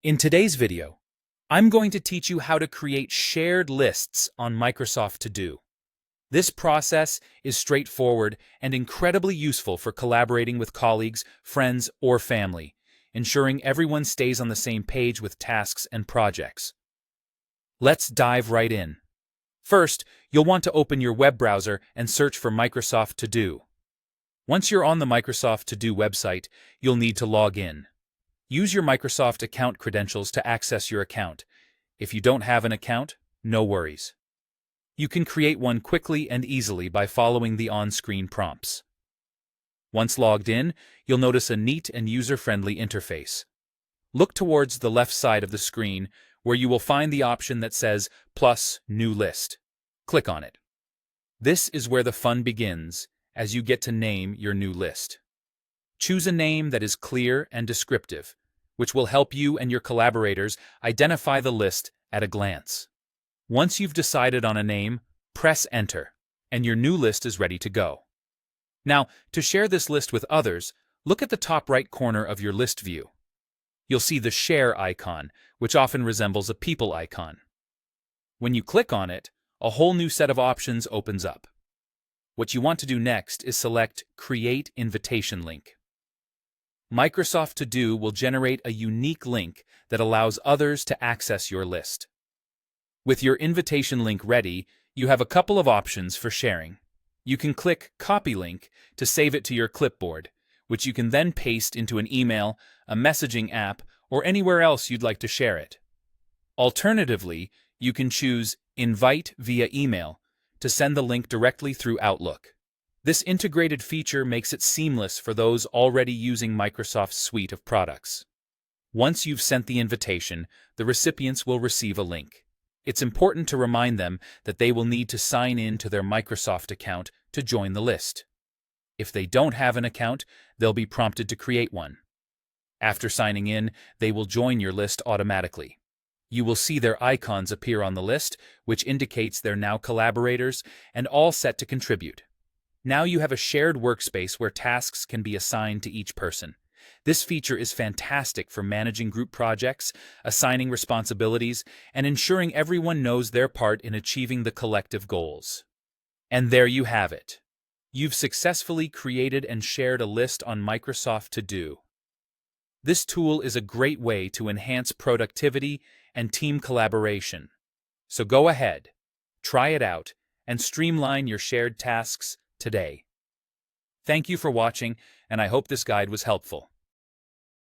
In today's video, I'm going to teach you how to create shared lists on Microsoft To Do. This process is straightforward and incredibly useful for collaborating with colleagues, friends, or family, ensuring everyone stays on the same page with tasks and projects. Let's dive right in. First, you'll want to open your web browser and search for Microsoft To Do. Once you're on the Microsoft To Do website, you'll need to log in. Use your Microsoft account credentials to access your account. If you don't have an account, no worries. You can create one quickly and easily by following the on-screen prompts. Once logged in, you'll notice a neat and user-friendly interface. Look towards the left side of the screen, where you will find the option that says Plus New List. Click on it. This is where the fun begins, as you get to name your new list. Choose a name that is clear and descriptive, which will help you and your collaborators identify the list at a glance. Once you've decided on a name, press Enter, and your new list is ready to go. Now, to share this list with others, look at the top right corner of your list view. You'll see the Share icon, which often resembles a people icon. When you click on it, a whole new set of options opens up. What you want to do next is select Create Invitation Link. Microsoft To Do will generate a unique link that allows others to access your list. With your invitation link ready, you have a couple of options for sharing. You can click Copy Link to save it to your clipboard, which you can then paste into an email, a messaging app, or anywhere else you'd like to share it. Alternatively, you can choose Invite via email to send the link directly through Outlook. This integrated feature makes it seamless for those already using Microsoft's suite of products. Once you've sent the invitation, the recipients will receive a link. It's important to remind them that they will need to sign in to their Microsoft account to join the list. If they don't have an account, they'll be prompted to create one. After signing in, they will join your list automatically. You will see their icons appear on the list, which indicates they're now collaborators and all set to contribute. Now you have a shared workspace where tasks can be assigned to each person. This feature is fantastic for managing group projects, assigning responsibilities, and ensuring everyone knows their part in achieving the collective goals. And there you have it. You've successfully created and shared a list on Microsoft To Do. This tool is a great way to enhance productivity and team collaboration. So go ahead, try it out, and streamline your shared tasks today. Thank you for watching, and I hope this guide was helpful.